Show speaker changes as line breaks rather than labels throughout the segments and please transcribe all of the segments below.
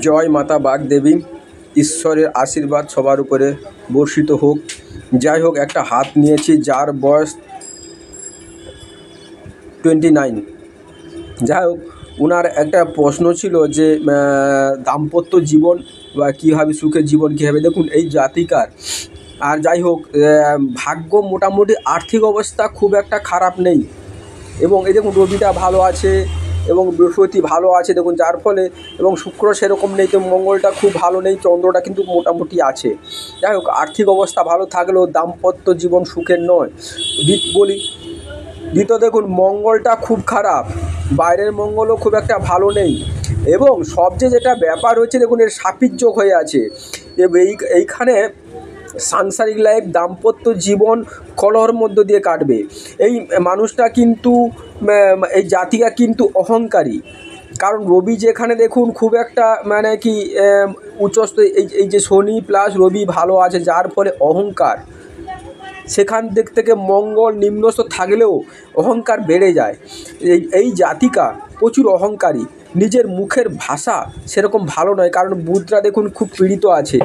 জয় মাতা বাগদেবী। ঈশ্বরের আশীর্বাদ সবার উপরে বর্ষিত হোক। যাই হোক, একটা হাত নিয়েছি যার বয়স 29। যাই হোক, ওনার একটা প্রশ্ন ছিল যে দাম্পত্য জীবন বা কীভাবে সুখের জীবন কীভাবে। দেখুন, এই জাতিকার আর যাই হোক ভাগ্য মোটামুটি আর্থিক অবস্থা খুব একটা খারাপ নেই, এবং এই দেখুন রবিটা ভালো আছে এবং বৃহস্পতি ভালো আছে দেখুন, যার ফলে এবং শুক্র সেরকম নেই, তো মঙ্গলটা খুব ভালো নেই, চন্দ্রটা কিন্তু মোটামুটি আছে। যাই হোক, আর্থিক অবস্থা ভালো থাকলেও দাম্পত্য জীবন সুখের নয়। বলি দ্বিতীয় দেখুন, মঙ্গলটা খুব খারাপ, বাইরের মঙ্গলও খুব একটা ভালো নেই, এবং সবচেয়ে যেটা ব্যাপার হচ্ছে দেখুন এর সাপির যোগ হয়ে আছে। এইখানে সাংসারিক লাইফ দাম্পত্য জীবন কলহর মধ্য দিয়ে কাটবে। এই মানুষটা কিন্তু এই জাতিকা কিন্তু অহংকারী, কারণ রবি যেখানে দেখুন খুব একটা মানে কি উচ্চস্থ, এই যে শনি প্লাস রবি ভালো আছে, যার ফলে অহংকার। সেখান দিক থেকে মঙ্গল নিম্নস্থ থাকলেও অহংকার বেড়ে যায়। এই জাতিকা প্রচুর অহংকারী, নিজের মুখের ভাষা সেরকম ভালো নয়, কারণ বুধরা দেখুন খুব পীড়িত আছে,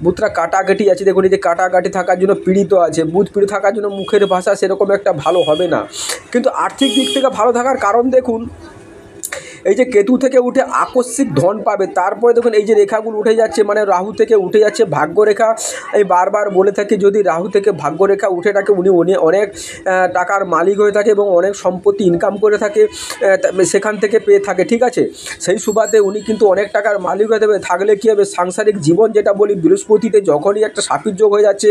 বুধরা কাটাকাটি আছে, দেখুন এই যে কাটাকাটি থাকার জন্য পীড়িত আছে, বুধ পীড়িত থাকার জন্য মুখের ভাষা সেরকম একটা ভালো হবে না। কিন্তু আর্থিক দিক থেকে ভালো থাকার কারণ দেখুন, এই যে কেতু থেকে উঠে আকস্মিক ধন পাবে, তারপরে দেখুন এই যে রেখাগুলো উঠে যাচ্ছে, মানে রাহু থেকে উঠে যাচ্ছে ভাগ্যরেখা। আমি বারবার বলে থাকি, যদি রাহু থেকে ভাগ্যরেখা উঠে থাকে উনি অনেক টাকার মালিক হয়ে থাকে এবং অনেক সম্পত্তি ইনকাম করে থাকে, সেখান থেকে পেয়ে থাকে, ঠিক আছে। সেই সুবাদে উনি কিন্তু অনেক টাকার মালিক হয়ে থাকলে কী হবে, সাংসারিক জীবন যেটা বলি, বৃহস্পতিতে যখনই একটা সাপির যোগ হয়ে যাচ্ছে,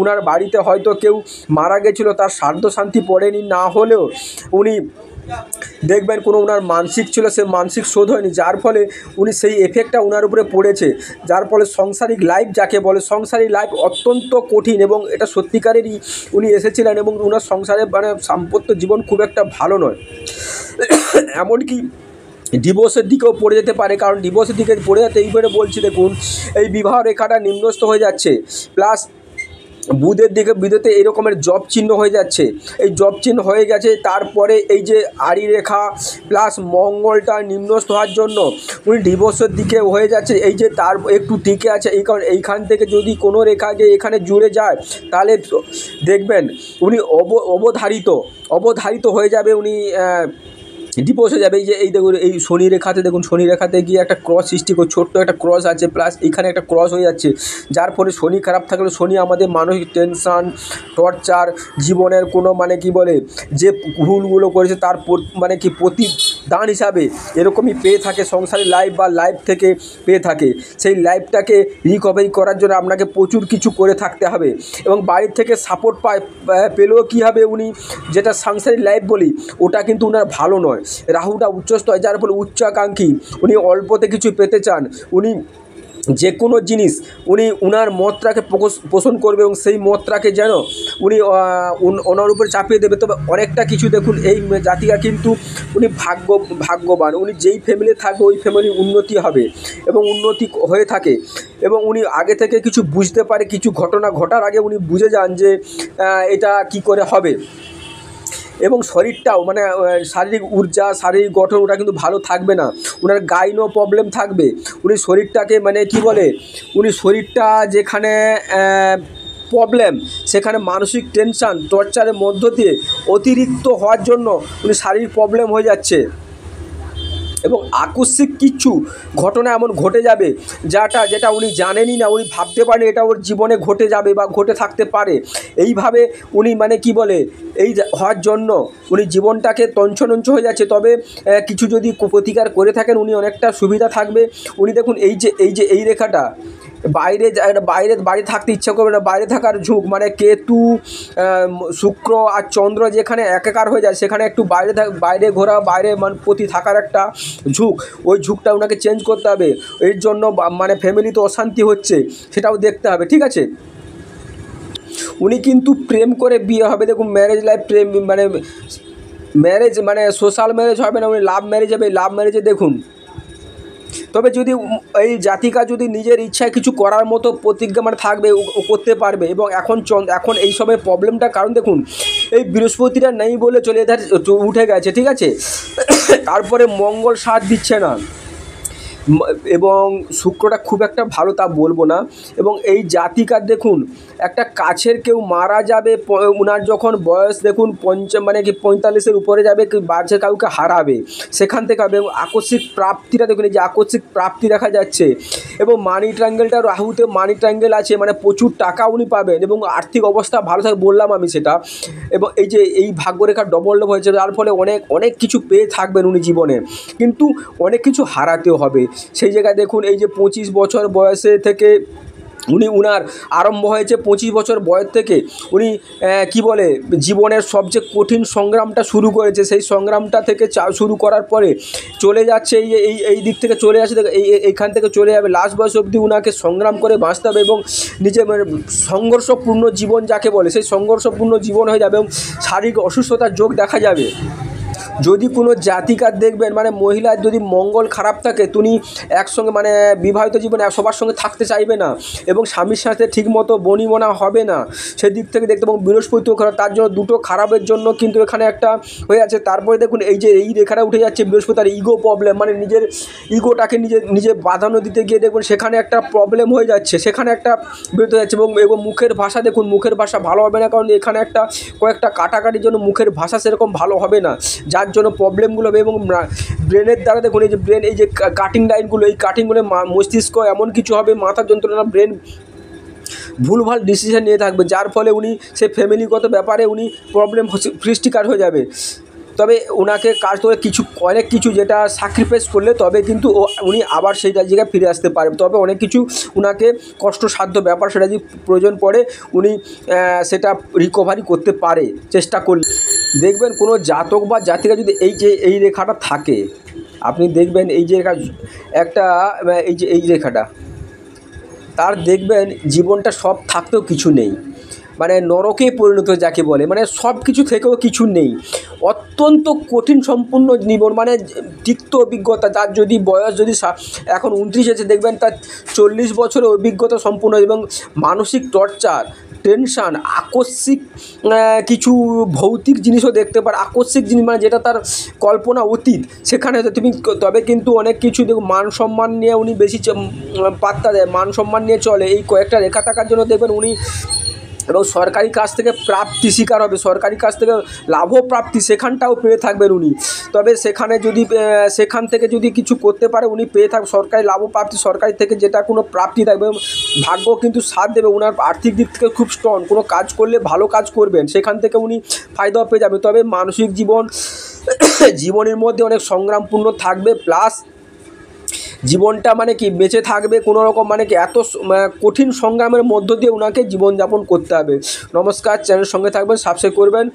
ওনার বাড়িতে হয়তো কেউ মারা গেছিলো, তার শ্রাদ্ধ শান্তি পড়েনি, না হলেও উনি দেখবেন কোনো ওনার মানসিক ছিল, সে মানসিক শোধ হয়নি, যার ফলে উনি সেই এফেক্টটা ওনার উপরে পড়েছে, যার ফলে সংসারিক লাইফ যাকে বলে, সংসারিক লাইফ অত্যন্ত কঠিন, এবং এটা সত্যিকারেরই উনি এসেছিলেন, এবং ওনার সংসারে মানে দাম্পত্য জীবন খুব একটা ভালো নয়। এমনকি ডিভোর্সের দিকেও পড়ে যেতে পারে, কারণ ডিভোর্সের দিকে পড়ে যেতে এইবারে বলছি দেখুন, এই বিবাহ রেখাটা নিম্নস্থ হয়ে যাচ্ছে, প্লাস বুধের দিকে বিদেতে এই রকমের জব চিহ্ন হয়ে যাচ্ছে, এই জব চিহ্ন হয়ে গেছে, তারপরে এই যে আড়ি রেখা প্লাস মঙ্গলটা নিম্নস্থ হওয়ার জন্য উনি ডিভোর্সের দিকে হয়ে যাচ্ছে, এই যে তার একটু টিকে আছে, এই কারণ এইখান থেকে যদি কোনো রেখা গিয়ে এখানে জুড়ে যায়, তাহলে দেখবেন উনি অবধারিত হয়ে যাবে, উনি ডিভোর্সে যাবে। এই দেখুন এই শনি রেখাতে দেখুন, শনি রেখাতে গিয়ে একটা ক্রস সৃষ্টি করে, ছোট্ট একটা ক্রস আছে, প্লাস এখানে একটা ক্রস হয়ে যাচ্ছে, যার ফলে শনি খারাপ থাকলে শনি আমাদের মানসিক টেনশান, টর্চার, জীবনের কোনো মানে কি বলে যে ভুলগুলো করেছে তার মানে কি প্রতিদান হিসাবে এরকমই পেয়ে থাকে, সংসারের লাইফ বা লাইফ থেকে পেয়ে থাকে। সেই লাইফটাকে রিকভারি করার জন্য আপনাকে প্রচুর কিছু করে থাকতে হবে, এবং বাড়ির থেকে সাপোর্ট পেলেও কী হবে, উনি যেটা সাংসারিক লাইফ বলি ওটা কিন্তু ওনার ভালো নয়। রাহুটা উচ্চস্থ হয়, যার ফলে উচ্চাকাঙ্ক্ষী, উনি অল্পতে কিছু পেতে চান, উনি যে কোনো জিনিস উনি ওনার মতটাকে পোষণ করবে, এবং সেই মতটাকে যেন উনি ওনার উপরে চাপিয়ে দেবে। তবে অনেকটা কিছু দেখুন, এই জাতিকা কিন্তু উনি ভাগ্যবান, উনি যেই ফ্যামিলি থাকবে ওই ফ্যামিলির উন্নতি হবে এবং উন্নতি হয়ে থাকে, এবং উনি আগে থেকে কিছু বুঝতে পারে, কিছু ঘটনা ঘটার আগে উনি বুঝে যান যে এটা কি করে হবে, এবং শরীরটাও মানে শারীরিক ঊর্জা, শারীরিক গঠন ওটা কিন্তু ভালো থাকবে না, ওনার গাইনো প্রবলেম থাকবে, উনি শরীরটাকে মানে কি বলে, উনি শরীরটা যেখানে প্রবলেম, সেখানে মানসিক টেনশান টর্চারের মধ্য দিয়ে অতিরিক্ত হওয়ার জন্য উনি শারীরিক প্রবলেম হয়ে যাচ্ছে, এবং আকস্মিক কিছু ঘটনা এমন ঘটে যাবে যেটা উনি জানেনই না, উনি ভাবতে পারেন এটা ওর জীবনে ঘটে যাবে বা ঘটে থাকতে পারে। এইভাবে উনি মানে কি বলে এই হওয়ার জন্য উনি জীবনটাকে তঞ্চনঞ্চ হয়ে যাচ্ছে। তবে কিছু যদি প্রতিকার করে থাকেন উনি অনেকটা সুবিধা থাকবে। উনি দেখুন এই রেখাটা বাইরে বাড়ি থাকতে ইচ্ছা করবে না, বাইরে থাকার ঝুঁক, মানে কেতু শুক্র আর চন্দ্র যেখানে একাকার হয়ে যায়, সেখানে একটু বাইরে ঘোরা, বাইরে মানে প্রতি থাকার একটা ঝুঁক, ওই ঝুঁকটা ওনাকে চেঞ্জ করতে হবে। এর জন্য মানে ফ্যামিলিতে অশান্তি হচ্ছে সেটাও দেখতে হবে, ঠিক আছে। উনি কিন্তু প্রেম করে বিয়ে হবে, দেখুন ম্যারেজ লাইফ, প্রেম মানে ম্যারেজ মানে সোশ্যাল ম্যারেজ হবে না, উনি লাভ ম্যারেজ হবে। লাভ ম্যারেজে দেখুন, তবে যদি এই জাতিকা যদি নিজের ইচ্ছায় কিছু করার মতো প্রতিজ্ঞা মানে থাকবে, ও করতে পারবে। এবং এখন এই সময় প্রবলেমটা, কারণ দেখুন এই বৃহস্পতিটা নেই বলে চলে উঠে গেছে, ঠিক আছে। তারপরে মঙ্গল সাথ দিচ্ছে না, এবং শুক্রটা খুব একটা ভালো তা বলবো না। এবং এই জাতিকার দেখুন একটা কাছের কেউ মারা যাবে, ওনার যখন বয়স দেখুন মানে কি 45-এর উপরে যাবে, কি বাচ্চা কাউকে হারাবে, সেখান থেকে হবে। এবং আকস্মিক প্রাপ্তিটা দেখুন, এই যে আকস্মিক প্রাপ্তি দেখা যাচ্ছে। এবং মানি ট্রাঙ্গেলটা রাহুতে মানি ট্রাঙ্গেল আছে, মানে প্রচুর টাকা উনি পাবেন এবং আর্থিক অবস্থা ভালো থাকে, বললাম আমি সেটা। এবং এই যে এই ভাগ্যরেখা ডবল হয়েছে, যার ফলে অনেক অনেক কিছু পেয়ে থাকবেন উনি জীবনে, কিন্তু অনেক কিছু হারাতেও হবে। সেই জায়গায় দেখুন এই যে 25 বছর বয়সে থেকে উনার আরম্ভ হয়েছে, 25 বছর বয়স থেকে উনি কি বলে জীবনের সবচেয়ে কঠিন সংগ্রামটা শুরু করেছে। সেই সংগ্রামটা থেকে শুরু করার পরে চলে যাচ্ছে এই দিক থেকে চলে আসছে, এইখান থেকে চলে যাবে লাস্ট বয়স অবধি উনাকে সংগ্রাম করে বাঁচতে হবে এবং নিজে মানে সংঘর্ষপূর্ণ জীবন যাকে বলে, সেই সংঘর্ষপূর্ণ জীবন হয়ে যাবে এবং শারীরিক অসুস্থতার যোগ দেখা যাবে। যদি কোনো জাতিকার দেখবেন মানে মহিলার যদি মঙ্গল খারাপ থাকে, তিনি একসঙ্গে মানে বিবাহিত জীবনে সবার সঙ্গে থাকতে চাইবে না এবং স্বামীর সাথে ঠিকমতো বনিবনা হবে না, সেদিক থেকে দেখতে। এবং বৃহস্পতিও খারাপ, তার জন্য দুটো খারাপের জন্য কিন্তু এখানে একটা হয়ে আছে। তারপরে দেখুন এই যে এই রেখাটা উঠে যাচ্ছে বৃহস্পতি, আর ইগো প্রবলেম, মানে নিজের ইগোটাকে নিজে প্রাধান্য দিতে গিয়ে দেখুন সেখানে একটা প্রবলেম হয়ে যাচ্ছে, সেখানে একটা বেরোতে যাচ্ছে। এবং মুখের ভাষা দেখুন, মুখের ভাষা ভালো হবে না, কারণ এখানে একটা কয়েকটা কাটাকাটির জন্য মুখের ভাষা সেরকম ভালো হবে না, যার জন্য প্রবলেমগুলো হবে। এবং ব্রেনের দ্বারা দেখুন এই যে ব্রেন, এই যে কাটিং লাইনগুলো, এই কাটিংগুলো মস্তিষ্ক এমন কিছু হবে, মাথার যন্ত্রণা, ব্রেন ভুলভাল ডিসিশন নিয়ে থাকবে, যার ফলে উনি সে ফ্যামিলিগত ব্যাপারে উনি প্রবলেম সৃষ্টিকার হয়ে যাবে। তবে ওনাকে কাজ করে অনেক কিছু যেটা স্যাক্রিফাইস করলে তবে কিন্তু উনি আবার সেই জায়গায় ফিরে আসতে পারবে। তবে অনেক কিছু ওনাকে কষ্টসাধ্য ব্যাপার, সেটা যদি প্রয়োজন পড়ে উনি সেটা রিকভারি করতে পারে চেষ্টা করলে। দেখবেন কোনো জাতক বা জাতিকা যদি এই রেখাটা থাকে, আপনি দেখবেন এই যে একটা এই রেখাটা, তার দেখবেন জীবনটা সব থাকতেও কিছু নেই, মানে নরকে পরিণত যাকে বলে, মানে সব কিছু থেকেও কিছু নেই, অত্যন্ত কঠিন সম্পূর্ণ জীবন, মানে তিক্ত অভিজ্ঞতা। তার যদি বয়স যদি এখন 29 আছে, দেখবেন তার 40 বছরের অভিজ্ঞতা সম্পূর্ণ, এবং মানসিক টর্চার, টেনশান, আকস্মিক কিছু ভৌতিক জিনিসও দেখতে পারে, আকস্মিক জিনিস মানে যেটা তার কল্পনা অতীত, সেখানে তবে কিন্তু অনেক কিছু দেখুন মান সম্মান নিয়ে উনি বেশি পাত্তা দেয়, মান সম্মান নিয়ে চলে। এই কয়েকটা রেখা থাকার জন্য দেখবেন উনি, এবং সরকারি কাজ থেকে প্রাপ্তি শিকার হবে, সরকারি কাজ থেকে লাভও প্রাপ্তি সেখানটাও পেয়ে থাকবেন উনি। তবে সেখান থেকে যদি কিছু করতে পারে উনি পেয়ে থাকবে সরকারি লাভও প্রাপ্তি, সরকারি থেকে যেটা কোনো প্রাপ্তি থাকবে, ভাগ্য কিন্তু সাথ দেবে। ওনার আর্থিক দিক থেকে খুব স্ট্রং, কোনো কাজ করলে ভালো কাজ করবেন, সেখান থেকে উনি ফায়দাও পেয়ে যাবে। তবে মানসিক জীবনের মধ্যে অনেক সংগ্রামপূর্ণ থাকবে, প্লাস জীবনটা মানে কি বেঁচে থাকবে কোনো রকম, মানে কি এত কঠিন সংগ্রামের মধ্য দিয়ে ওনাকে জীবনযাপন করতে হবে। নমস্কার, চ্যানেলের সঙ্গে থাকবেন, সাবস্ক্রাইব করবেন।